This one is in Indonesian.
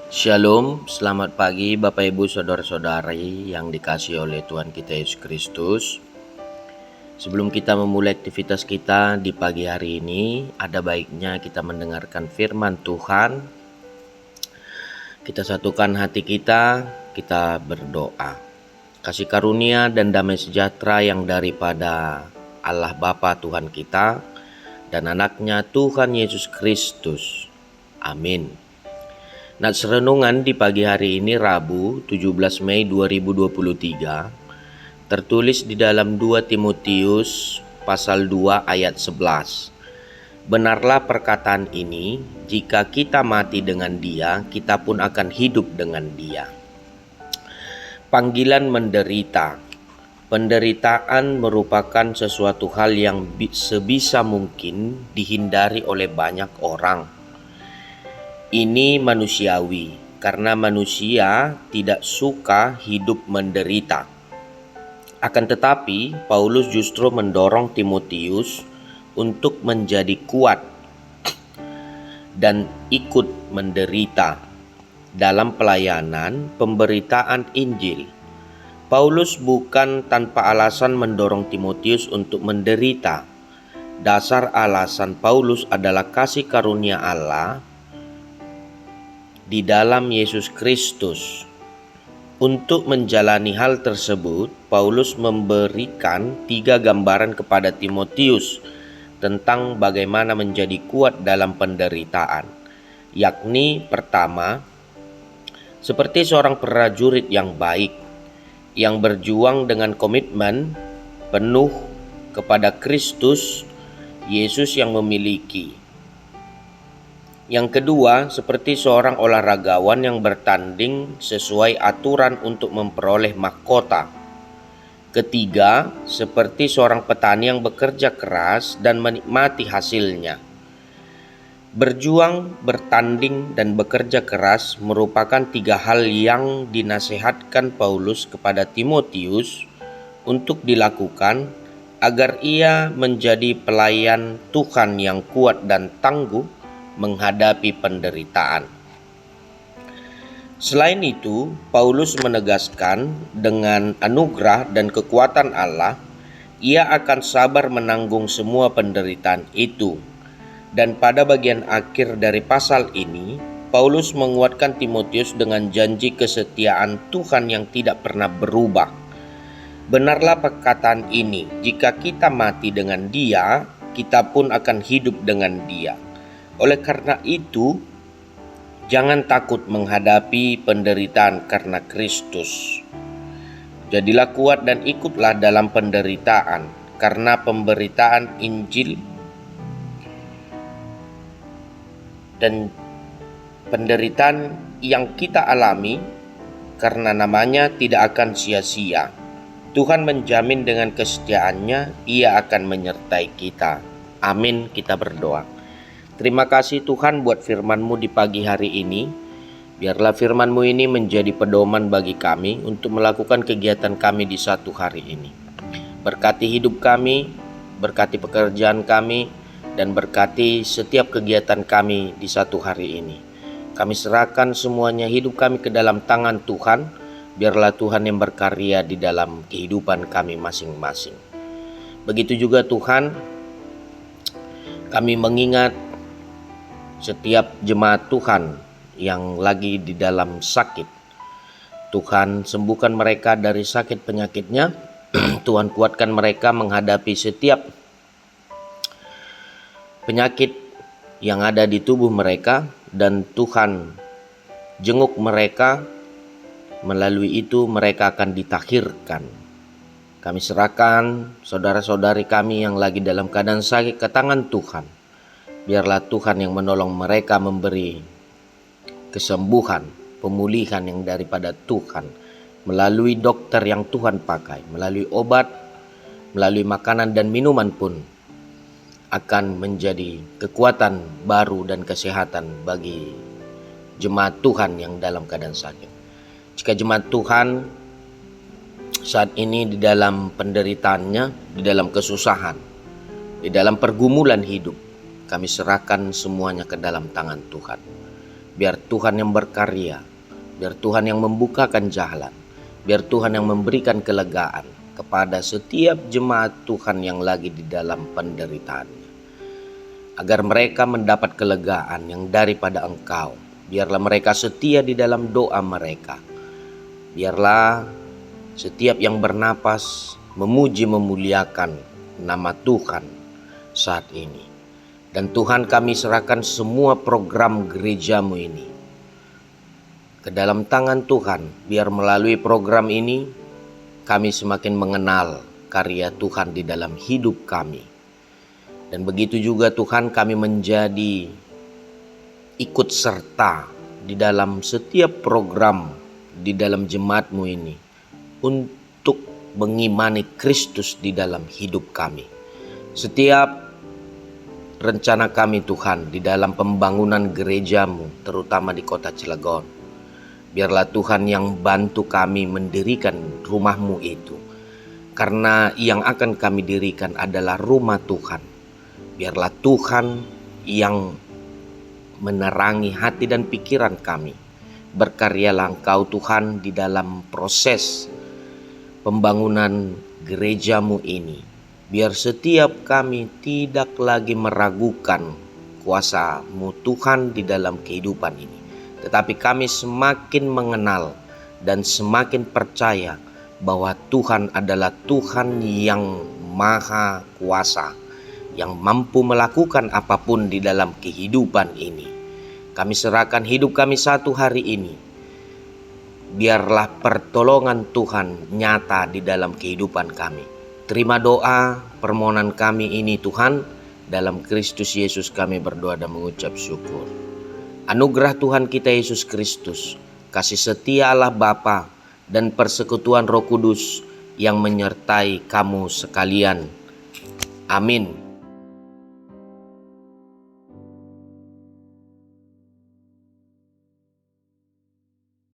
Shalom, selamat pagi Bapak Ibu Saudara-saudari yang dikasihi oleh Tuhan kita Yesus Kristus. Sebelum kita memulai aktivitas kita di pagi hari ini, ada baiknya kita mendengarkan firman Tuhan. Kita satukan hati kita berdoa. Kasih karunia dan damai sejahtera yang daripada Allah Bapa Tuhan kita dan anaknya Tuhan Yesus Kristus. Amin. Nats renungan di pagi hari ini Rabu 17 Mei 2023 tertulis di dalam 2 Timotius pasal 2 ayat 11. Benarlah perkataan ini, jika kita mati dengan Dia, kita pun akan hidup dengan Dia. Panggilan menderita. Penderitaan merupakan sesuatu hal yang sebisa mungkin dihindari oleh banyak orang. Ini manusiawi, karena manusia tidak suka hidup menderita. Akan tetapi, Paulus justru mendorong Timotius untuk menjadi kuat dan ikut menderita dalam pelayanan pemberitaan Injil. Paulus bukan tanpa alasan mendorong Timotius untuk menderita. Dasar alasan Paulus adalah kasih karunia Allah di dalam Yesus Kristus. Untuk menjalani hal tersebut, Paulus memberikan 3 gambaran kepada Timotius tentang bagaimana menjadi kuat dalam penderitaan. Yakni pertama, seperti seorang prajurit yang baik, yang berjuang dengan komitmen penuh kepada Kristus Yesus yang memiliki. Yang kedua, seperti seorang olahragawan yang bertanding sesuai aturan untuk memperoleh mahkota. Ketiga, seperti seorang petani yang bekerja keras dan menikmati hasilnya. Berjuang, bertanding, dan bekerja keras merupakan 3 hal yang dinasihatkan Paulus kepada Timotius untuk dilakukan agar ia menjadi pelayan Tuhan yang kuat dan tangguh menghadapi penderitaan. Selain itu, Paulus menegaskan dengan anugerah dan kekuatan Allah, ia akan sabar menanggung semua penderitaan itu. Dan pada bagian akhir dari pasal ini, Paulus menguatkan Timotius dengan janji kesetiaan Tuhan yang tidak pernah berubah. Benarlah perkataan ini, jika kita mati dengan Dia, kita pun akan hidup dengan Dia. Oleh karena itu, jangan takut menghadapi penderitaan karena Kristus. Jadilah kuat dan ikutlah dalam penderitaan, karena pemberitaan Injil dan penderitaan yang kita alami karena namanya tidak akan sia-sia. Tuhan menjamin dengan kesetiaannya, Ia akan menyertai kita. Amin, kita berdoa. Terima kasih Tuhan buat firman-Mu di pagi hari ini. Biarlah firman-Mu ini menjadi pedoman bagi kami untuk melakukan kegiatan kami di satu hari ini. Berkati hidup kami, berkati pekerjaan kami, dan berkati setiap kegiatan kami di satu hari ini. Kami serahkan semuanya hidup kami ke dalam tangan Tuhan. Biarlah Tuhan yang berkarya di dalam kehidupan kami masing-masing. Begitu juga Tuhan, kami mengingat setiap jemaat Tuhan yang lagi di dalam sakit. Tuhan sembuhkan mereka dari sakit penyakitnya. Tuhan kuatkan mereka menghadapi setiap penyakit yang ada di tubuh mereka. Dan Tuhan jenguk mereka. Melalui itu mereka akan ditakhirkan. Kami serahkan saudara-saudari kami yang lagi dalam keadaan sakit ke tangan Tuhan. Biarlah Tuhan yang menolong mereka, memberi kesembuhan, pemulihan yang daripada Tuhan. Melalui dokter yang Tuhan pakai, melalui obat, melalui makanan dan minuman pun akan menjadi kekuatan baru dan kesehatan bagi jemaat Tuhan yang dalam keadaan sakit. Jika jemaat Tuhan saat ini di dalam penderitaannya, di dalam kesusahan, di dalam pergumulan hidup, kami serahkan semuanya ke dalam tangan Tuhan. Biar Tuhan yang berkarya, biar Tuhan yang membukakan jalan, biar Tuhan yang memberikan kelegaan kepada setiap jemaat Tuhan yang lagi di dalam penderitaannya. Agar mereka mendapat kelegaan yang daripada Engkau. Biarlah mereka setia di dalam doa mereka. Biarlah setiap yang bernapas memuji memuliakan nama Tuhan saat ini. Dan Tuhan, kami serahkan semua program gerejamu ini ke dalam tangan Tuhan. Biar melalui program ini kami semakin mengenal karya Tuhan di dalam hidup kami. Dan begitu juga Tuhan, kami menjadi ikut serta di dalam setiap program di dalam jemaatmu ini untuk mengimani Kristus di dalam hidup kami. Setiap rencana kami Tuhan di dalam pembangunan gerejamu, terutama di kota Cilegon, biarlah Tuhan yang bantu kami mendirikan rumahmu itu. Karena yang akan kami dirikan adalah rumah Tuhan. Biarlah Tuhan yang menerangi hati dan pikiran kami. Berkaryalah Engkau Tuhan di dalam proses pembangunan gerejamu ini. Biar setiap kami tidak lagi meragukan kuasa-Mu Tuhan di dalam kehidupan ini. Tetapi kami semakin mengenal dan semakin percaya bahwa Tuhan adalah Tuhan yang maha kuasa, yang mampu melakukan apapun di dalam kehidupan ini. Kami serahkan hidup kami satu hari ini. Biarlah pertolongan Tuhan nyata di dalam kehidupan kami. Terima doa permohonan kami ini Tuhan. Dalam Kristus Yesus kami berdoa dan mengucap syukur. Anugerah Tuhan kita Yesus Kristus, kasih setia Allah Bapa, dan persekutuan Roh Kudus yang menyertai kamu sekalian. Amin.